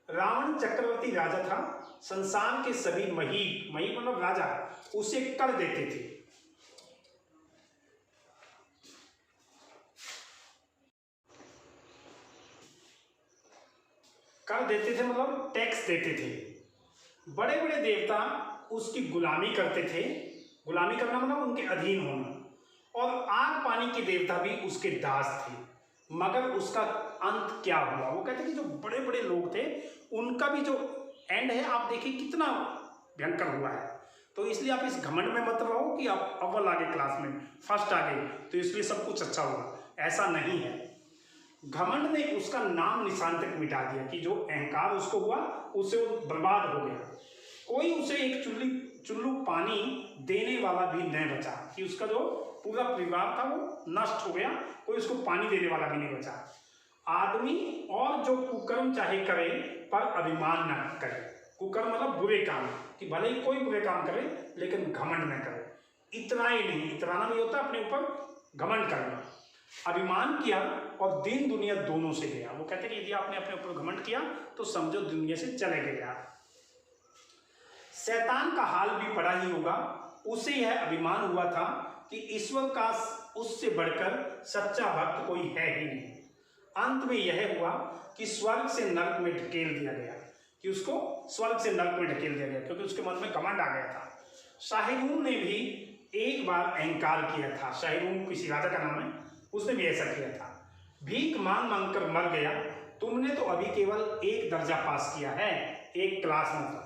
रावण चक्रवर्ती राजा था। संसार के सभी महीप मतलब राजा उसे कर देते थे। कर देते थे मतलब टैक्स देते थे। बड़े बड़े देवता उसकी गुलामी करते थे। गुलामी करना मतलब उनके अधीन होना। और आग पानी के देवता भी उसके दास थे। मगर उसका अंत क्या हुआ? वो कहते हैं कि जो बड़े बड़े लोग थे उनका भी जो एंड है, आप देखिए कितना भयंकर हुआ है। तो इसलिए आप इस घमंड में मत रहो कि आप अव्वल आ गए क्लास में, फर्स्ट आ गए तो इसलिए सब कुछ अच्छा हुआ। ऐसा नहीं है। घमंड ने उसका नाम निशान तक मिटा दिया, कि जो अहंकार उसको हुआ उससे वो बर्बाद हो गया। कोई उसे एक चुल्लू पानी देने वाला भी नहीं बचा, कि उसका जो पूरा परिवार था वो नष्ट हो गया, कोई उसको पानी देने वाला भी नहीं बचा। आदमी और जो कुकर्म चाहे करे पर अभिमान न करे। कुकर्म मतलब बुरे काम, कि भले ही कोई बुरे काम करे लेकिन घमंड न करे। इतना ही नहीं, इतराना भी होता है अपने ऊपर घमंड करना। अभिमान किया और दीन दुनिया दोनों से गया। वो कहते हैं कि यदि आपने अपने ऊपर घमंड किया तो समझो दुनिया से चले गया। शैतान का हाल भी पड़ा ही होगा। उसे यह अभिमान हुआ था कि ईश्वर का उससे बढ़कर सच्चा भक्त कोई है ही नहीं। अंत में यह हुआ कि स्वर्ग से नरक में ढकेल दिया गया, कि उसको स्वर्ग से नरक में ढकेल दिया गया, क्योंकि उसके मन में घमंड आ गया था। शाहिरूम ने भी एक बार अहंकार किया था। शाहिरूम किसी राजा का नाम है, उसने भी ऐसा किया था। भीख मांग मांग कर मर गया। तुमने तो अभी केवल एक दर्जा पास किया है, एक क्लास मतलब,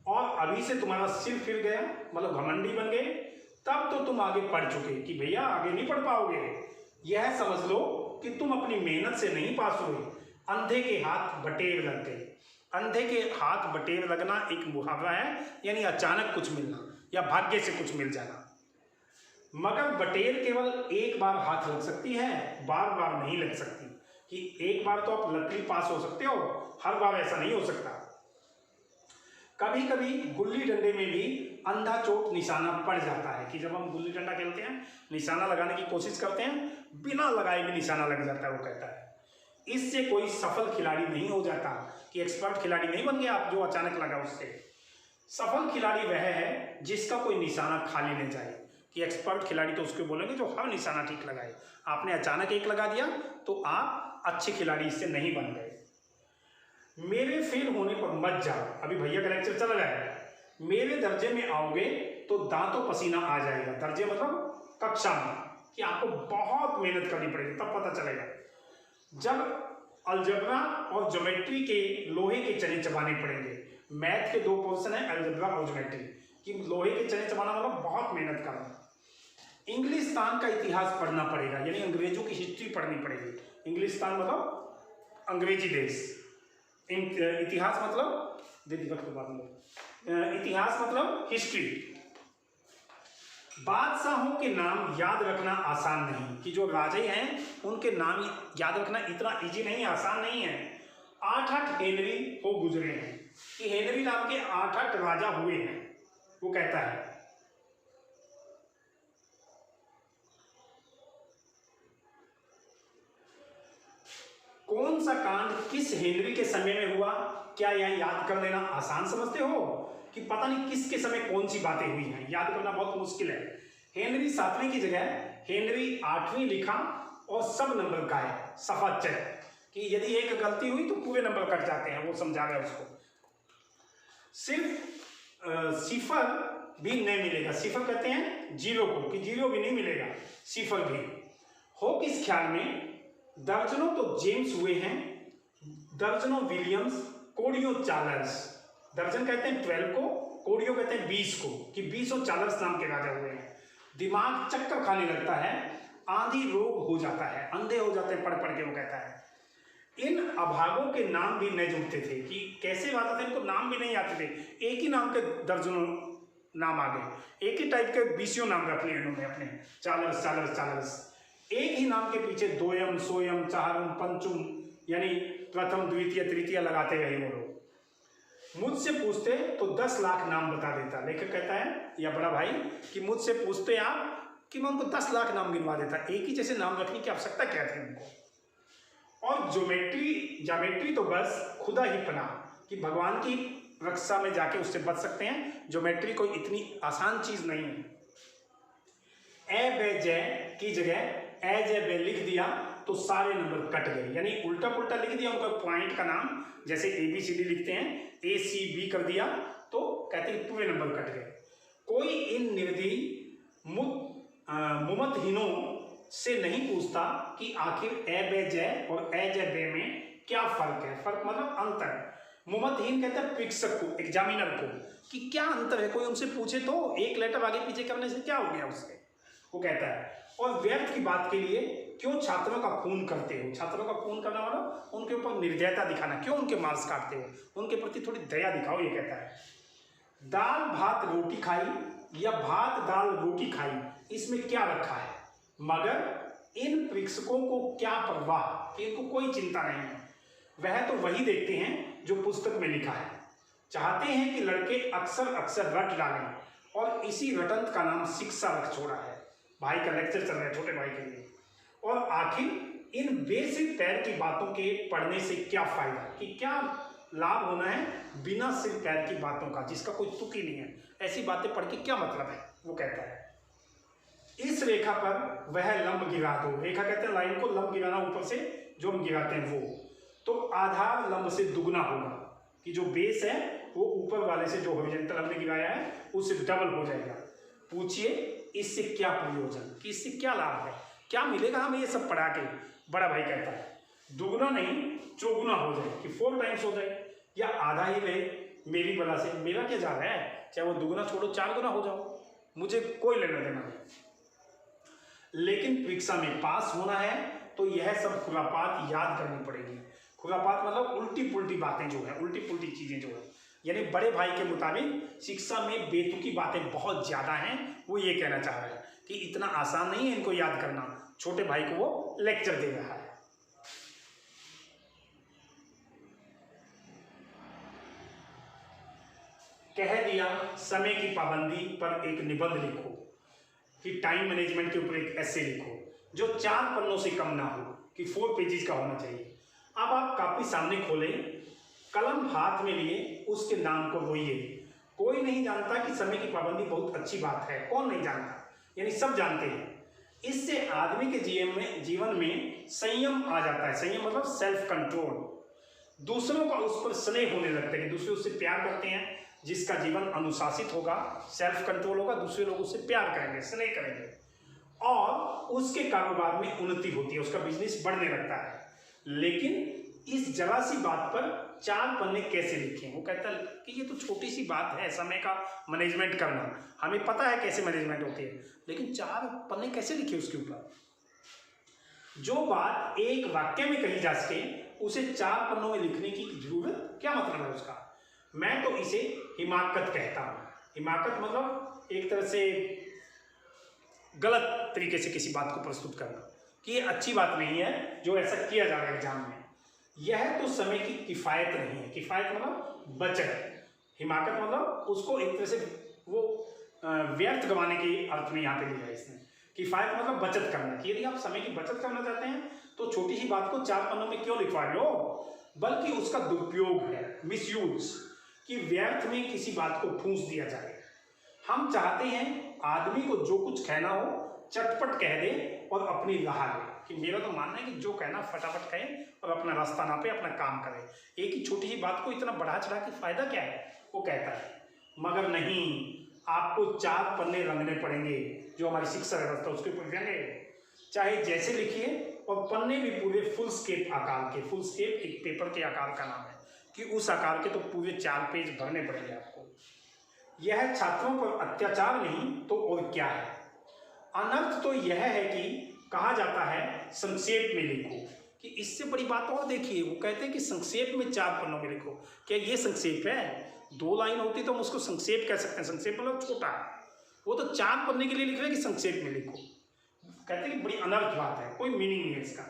और अभी से तुम्हारा सिर फिर गया, मतलब घमंडी बन गए। तब तो तुम आगे पढ़ चुके, कि भैया आगे नहीं पढ़ पाओगे। यह समझ लो कि तुम अपनी मेहनत से नहीं पास हुए, अंधे के हाथ बटेर लग गए। अंधे के हाथ बटेर लगना एक मुहावरा है, यानी अचानक कुछ मिलना या भाग्य से कुछ मिल जाना। मगर बटेर केवल एक बार हाथ लग सकती है, बार बार नहीं लग सकती। कि एक बार तो आप लकड़ी पास हो सकते हो, हर बार ऐसा नहीं हो सकता। कभी कभी गुल्ली डंडे में भी अंधा चोट निशाना पड़ जाता है, कि जब हम गुल्ली डंडा खेलते हैं, निशाना लगाने की कोशिश करते हैं, बिना लगाए भी निशाना लग जाता है। वो कहता है इससे कोई सफल खिलाड़ी नहीं हो जाता, कि एक्सपर्ट खिलाड़ी नहीं बन गया आप जो अचानक लगा उससे। सफल खिलाड़ी वह है जिसका कोई निशाना खाली नहीं जाए, कि एक्सपर्ट खिलाड़ी तो उसको बोलेंगे जो हर निशाना ठीक लगाए। आपने अचानक एक लगा दिया तो आप अच्छे खिलाड़ी इससे नहीं बन गए। मेरे फेल होने पर मत जाओ। अभी भैया का लेक्चर चल रहा है। मेरे दर्जे में आओगे तो दांतों पसीना आ जाएगा। दर्जे मतलब कक्षा में, कि आपको बहुत मेहनत करनी पड़ेगी, तब पता चलेगा। जब अलजबरा और ज्योमेट्री के लोहे के चने चबाने पड़ेंगे। मैथ के दो पोर्शन है, अलजबरा और ज्योमेट्री, कि लोहे के चने चबाना मतलब बहुत मेहनत करना। इंग्लिस्तान का इतिहास पढ़ना पड़ेगा, यानी अंग्रेजों की हिस्ट्री पढ़नी पड़ेगी। इंग्लिस्तान मतलब अंग्रेजी देश। इतिहास मतलब इतिहास मतलब हिस्ट्री। बादशाहों के नाम याद रखना आसान नहीं, कि जो राजे हैं उनके नाम याद रखना इतना इजी नहीं, आसान नहीं है। 8 हेनरी हो गुजरे हैं, कि हेनरी नाम के 8 राजा हुए हैं। वो कहता है कौन सा कांड किस हेनरी के समय में हुआ, क्या यह याद कर लेना आसान समझते हो, कि पता नहीं किसके समय कौन सी बातें हुई हैं, याद करना बहुत मुश्किल है। हेनरी 7वें की जगह हेनरी 8वें लिखा और सब नंबर का है, सफा चेक, कि यदि एक गलती हुई तो पूरे नंबर कट जाते हैं। वो समझा रहा है उसको। सिर्फ सिफर भी नहीं मिलेगा। सिफर कहते हैं जीरो को, कि जीरो भी नहीं मिलेगा, सिफर भी हो। किस ख्याल में दर्जनों तो जेम्स हुए हैं, दर्जनों विलियम्स, कोड़ियों चार्ल्स। दर्जन कहते हैं 12 को, कोड़ियों कहते हैं 20 को, कि 20 और चालस नाम के राजा हुए हैं। दिमाग चक्कर खाने लगता है, आंधी रोग हो जाता है, अंधे हो जाते हैं पढ़ पढ़ के, वो कहता है। इन अभागों के नाम भी नहीं जुड़ते थे, कि कैसे बात है, इनको नाम भी नहीं आते थे, एक ही नाम के दर्जनों नाम आ गए, एक ही टाइप के 20 नाम रख लिए इन्होंने अपने, चालस चालस चालस। एक ही नाम के पीछे दोयम, सोयम, चारम, पंचम, यानी प्रथम, द्वितीय, तृतीय लगाते गए वो लोग। मुझसे पूछते तो 10 लाख नाम बता देता। लेखक कहता है, या बड़ा भाई, कि मुझसे पूछते आप कि मैं उनको 10 लाख नाम गिनवा देता, एक ही जैसे नाम रखने की आवश्यकता क्या थी उनको। और ज्योमेट्री तो बस खुदा ही पना, कि भगवान की रक्षा में जाके उससे बच सकते हैं। ज्योमेट्री कोई इतनी आसान चीज नहीं है। ए बे जय की जगह ए जय बे लिख दिया तो सारे नंबर कट गए, यानी उल्टा पुल्टा लिख दिया उनका पॉइंट का नाम, जैसे ABCD लिखते हैं, ACB कर दिया तो कहते हैं पूरे नंबर कट गए। कोई इन निर्दयी मुमतहीनों से नहीं पूछता कि आखिर ए बे जय और ए जय बे में क्या फर्क है। फर्क मतलब अंतर। मुमतहीन कहते हैं परीक्षक को, एग्जामिनर को, कि क्या अंतर है। कोई उनसे पूछे तो एक लेटर आगे पीछे करने से क्या हो गया उससे, वो कहता है। और व्यर्थ की बात के लिए क्यों छात्रों का खून करते हो। छात्रों का खून करना मतलब उनके ऊपर निर्दयता दिखाना, क्यों उनके मार्क्स काटते हो, उनके प्रति थोड़ी दया दिखाओ, ये कहता है। दाल भात रोटी खाई या भात दाल रोटी खाई, इसमें क्या रखा है। मगर इन परीक्षकों को क्या परवाह, कि इनको कोई चिंता नहीं है, वह तो वही देखते हैं जो पुस्तक में लिखा है। चाहते हैं कि लड़के अक्सर अक्सर रट डालें, और इसी रटंत का नाम शिक्षा रख छोड़ा है। भाई का लेक्चर चल रहा है छोटे भाई के लिए। और आखिर इन बेसिक पैर की बातों के पढ़ने से क्या फायदा, कि क्या लाभ होना है बिना सिर पैर की बातों का, जिसका कोई तुक ही नहीं है। ऐसी बातें पढ़ के क्या मतलब है, वो कहता है। इस रेखा पर वह लंब गिरा दो। रेखा कहते हैं लाइन को, लंब गिराना ऊपर से जो हम गिराते हैं वो, तो आधार लंब से दुगना होगा, कि जो बेस है वो ऊपर वाले से जो हॉरिजॉन्टल हमने गिराया है उससे डबल हो जाएगा। पूछिए इससे क्या प्रयोजन, कि इससे क्या लाभ है, क्या मिलेगा हमें ये सब पढ़ा के। बड़ा भाई कहता है दुगना नहीं चौगुना हो जाए, कि 4 टाइम्स हो जाए, या आधा ही रहे मेरी बला से, मेरा क्या जा रहा है, चाहे वो दुगना छोड़ो 4 गुना हो जाओ, मुझे कोई लेना देना नहीं। लेकिन परीक्षा में पास होना है तो यह सब खुरापात याद करनी पड़ेगी। खुरापात मतलब उल्टी पुल्टी बातें जो है, उल्टी पुल्टी चीजें जो है, यानी बड़े भाई के मुताबिक शिक्षा में बेतुकी बातें बहुत ज्यादा हैं। वो ये कहना चाह रहा है कि इतना आसान नहीं है इनको याद करना। छोटे भाई को वो लेक्चर दे रहा है। कह दिया समय की पाबंदी पर एक निबंध लिखो, कि टाइम मैनेजमेंट के ऊपर एक ऐसे लिखो जो 4 पन्नों से कम ना हो, कि 4 पेजेस का होना चाहिए। अब आप कापी सामने खोलें, कलम हाथ में लिए उसके नाम को रोइए। कोई नहीं जानता कि समय की पाबंदी बहुत अच्छी बात है, कौन नहीं जानता, यानी सब जानते हैं। इससे आदमी के जीवन में संयम आ जाता है। संयम मतलब सेल्फ कंट्रोल। दूसरों का उस पर स्नेह होने लगता है, कि दूसरे उससे प्यार करते हैं। जिसका जीवन अनुशासित होगा, सेल्फ कंट्रोल होगा, दूसरे लोग उससे प्यार करेंगे, स्नेह करेंगे, और उसके कारोबार में उन्नति होती है, उसका बिजनेस बढ़ने लगता है। लेकिन इस जरा सी बात पर 4 पन्ने कैसे लिखें। वो कहता है कि ये तो छोटी सी बात है, समय का मैनेजमेंट करना, हमें पता है कैसे मैनेजमेंट होती है, लेकिन 4 पन्ने कैसे लिखे उसके ऊपर। जो बात एक वाक्य में कही जा सके उसे 4 पन्नों में लिखने की जरूरत क्या मतलब है उसका। मैं तो इसे हिमाकत कहता हूं। हिमाकत मतलब एक तरह से गलत तरीके से किसी बात को प्रस्तुत करना, कि ये अच्छी बात नहीं है जो ऐसा किया जा रहा है एग्जाम में। यह तो समय की किफायत नहीं है। किफायत मतलब बचत, हिमाकत मतलब उसको एक तरह से वो व्यर्थ गंवाने के अर्थ में यहाँ पे लिया है इसने। किफायत मतलब बचत करना, कि यदि आप समय की बचत करना चाहते हैं तो छोटी सी बात को 4 पन्नों में क्यों लिखवा रहे हो, बल्कि उसका दुरुपयोग है, मिसयूज, कि व्यर्थ में किसी बात को ठूंस दिया जाए। हम चाहते हैं आदमी को जो कुछ कहना हो चटपट कह दे और अपनी राह ले, कि मेरा तो मानना है कि जो कहना फटाफट कहे और अपना रास्ता नापे, अपना काम करे। एक ही छोटी सी बात को इतना बढ़ा चढ़ा के फायदा क्या है, वो कहता है। मगर नहीं, आपको 4 पन्ने रंगने पड़ेंगे, जो हमारी शिक्षा व्यवस्था उसके ऊपर रंगे, चाहे जैसे लिखिए, और पन्ने भी पूरे फुल स्केप आकार के। फुल स्केप एक पेपर के आकार का नाम है, कि उस आकार के तो पूरे 4 पेज भरने पड़ेंगे आपको। यह छात्रों पर अत्याचार नहीं तो और क्या है। अनर्थ तो यह है कि कहा जाता है संक्षेप में लिखो, कि इससे बड़ी बात और देखिए, वो कहते हैं कि संक्षेप में 4 पन्नों में लिखो। क्या ये संक्षेप है? 2 लाइन होती तो हम उसको संक्षेप कह सकते हैं, संक्षेप मतलब छोटा है। वो तो 4 पन्ने के लिए लिख रहे हैं कि संक्षेप में लिखो। कहते हैं कि बड़ी अनर्थ बात है, कोई मीनिंग नहीं है इसका।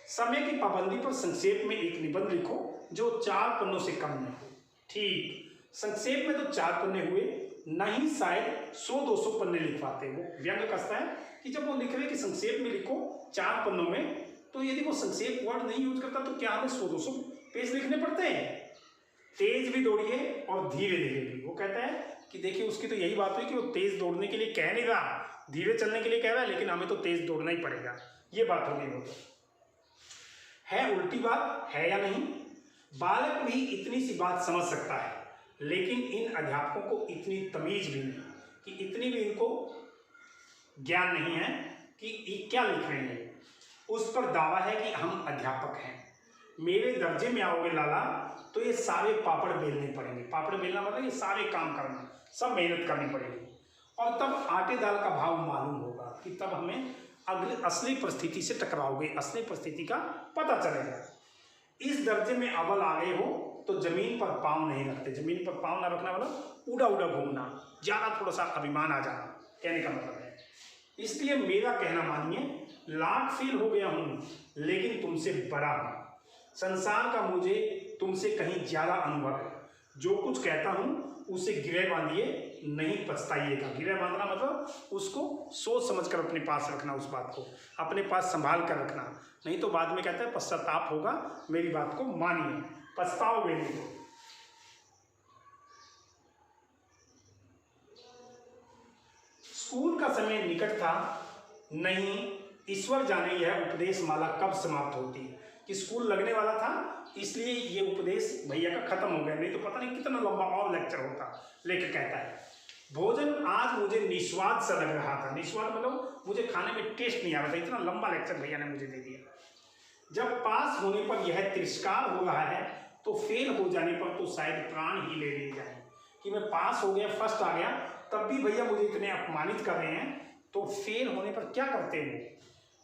समय की पाबंदी पर संक्षेप में एक निबंध लिखो जो 4 पन्नों से कम न हो। ठीक, संक्षेप में तो 4 पन्ने हुए, नहीं शायद 100-200 पन्ने लिखवाते। वो व्यंग कसता है कि जब वो लिख रहे कि संक्षेप में लिखो 4 पन्नों में, तो यदि वो संक्षेप वर्ड नहीं यूज करता तो क्या हमें 100-200 पेज लिखने पड़ते हैं। तेज भी दौड़िए और धीरे धीरे भी। वो कहता है कि देखिए उसकी तो यही बात हुई कि वो तेज दौड़ने के लिए कह नहीं रहा, धीरे चलने के लिए कह रहा है, लेकिन हमें तो तेज दौड़ना ही पड़ेगा। ये बात हो गई। वो तो है उल्टी बात है या नहीं। बालक भी इतनी सी बात समझ सकता है, लेकिन इन अध्यापकों को इतनी तमीज भी नहीं, कि इतनी भी इनको ज्ञान नहीं है कि ये क्या लिख रहे हैं। उस पर दावा है कि हम अध्यापक हैं, मेरे दर्जे में आओगे लाला तो ये सारे पापड़ बेलने पड़ेंगे। पापड़ बेलना मतलब ये सारे काम करना, सब मेहनत करनी पड़ेगी। और तब आटे दाल का भाव मालूम होगा, कि तब हमें अगले असली परिस्थिति से टकराओगे, असली परिस्थिति का पता चलेगा। इस दर्जे में अव्वल आ गए हो तो जमीन पर पाँव नहीं रखते। जमीन पर पाँव ना रखना मतलब उड़ा उड़ा घूमना, ज़्यादा थोड़ा सा अभिमान आ जाना, कहने का मतलब है। इसलिए मेरा कहना मानिए, लाख फेल हो गया हूँ लेकिन तुमसे बड़ा हूँ। संसार का मुझे तुमसे कहीं ज़्यादा अनुभव है। जो कुछ कहता हूँ उसे गिरह बांधिए, नहीं पछताइएगा। गिरह बांधना मतलब उसको सोच समझ कर अपने पास रखना, उस बात को अपने पास संभाल कर रखना, नहीं तो बाद में कहता है पश्चाताप होगा। मेरी बात को मानिए, पछताओगे नहीं तो। स्कूल का समय निकट था, नहीं ईश्वर जाने यह उपदेश माला कब समाप्त होती। कि स्कूल लगने वाला था इसलिए ये उपदेश भैया का खत्म हो गया, नहीं तो पता नहीं कितना लंबा और लेक्चर होता। लेकर कहता है भोजन आज मुझे निस्वाद सा लग रहा था। निस्वाद मतलब मुझे खाने में टेस्ट नहीं आ रहा था, इतना लंबा लेक्चर भैया ने मुझे दे दिया। जब पास होने पर यह तिरस्कार हो रहा है तो फेल हो जाने पर तो शायद प्राण ही ले लिए जाए। कि मैं पास हो गया, फर्स्ट आ गया, तब भी भैया मुझे इतने अपमानित कर रहे हैं, तो फेल होने पर क्या करते हैं।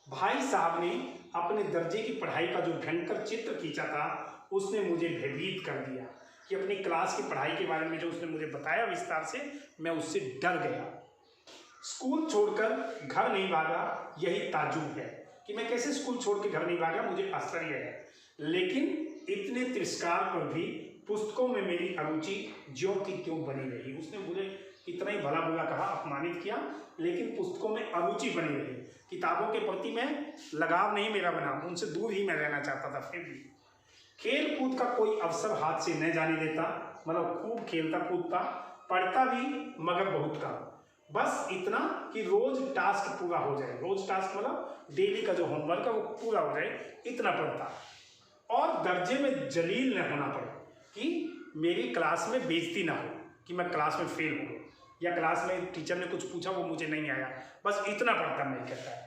भाई साहब ने अपने दर्जे की पढ़ाई का जो भयंकर चित्र खींचा था उसने मुझे भयभीत कर दिया। कि अपनी क्लास की पढ़ाई के बारे में जो उसने मुझे बताया विस्तार से, मैं उससे डर गया। स्कूल छोड़कर घर नहीं भागा, यही ताजुब है। कि मैं कैसे स्कूल छोड़ के घर नहीं भागा, मुझे आश्चर्य है। लेकिन इतने तिरस्कार पर भी पुस्तकों में मेरी अरुचि ज्यों की त्यों बनी रही। उसने मुझे इतना ही भला बुरा कहा, अपमानित किया, लेकिन पुस्तकों में अरुचि बनी रही। किताबों के प्रति मैं लगाव नहीं मेरा बना, उनसे दूर ही मैं रहना चाहता था। फिर भी खेल कूद का कोई अवसर हाथ से न जाने देता, मतलब खूब खेलता कूदता, पढ़ता भी मगर बहुत कम। बस इतना कि रोज टास्क पूरा हो जाए। रोज टास्क मतलब डेली का जो होमवर्क है वो पूरा हो जाए, इतना पढ़ता। और दर्जे में जलील न होना पड़े, कि मेरी क्लास में बेइज्जती ना हो कि मैं क्लास में फेल हो गया, या क्लास में टीचर ने कुछ पूछा वो मुझे नहीं आया, बस इतना पढ़ता। मैं कहता है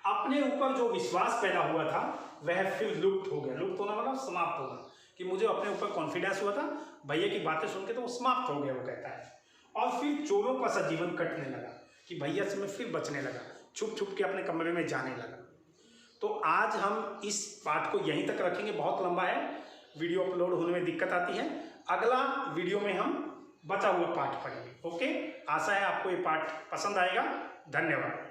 अपने ऊपर जो विश्वास पैदा हुआ था वह फिर लुप्त हो गया। लुप्त होना मतलब समाप्त होगा। कि मुझे अपने ऊपर कॉन्फिडेंस हुआ था, भैया की बातें सुन के तो वो समाप्त हो गया। वो कहता है और फिर चोरों का सा जीवन कटने लगा। कि भैया से मैं फिर बचने लगा, छुप छुप के अपने कमरे में जाने लगा। तो आज हम इस पाठ को यहीं तक रखेंगे, बहुत लंबा है, वीडियो अपलोड होने में दिक्कत आती है। अगला वीडियो में हम बचा हुआ पाठ पढ़ेंगे। ओके, आशा है आपको ये पाठ पसंद आएगा। धन्यवाद।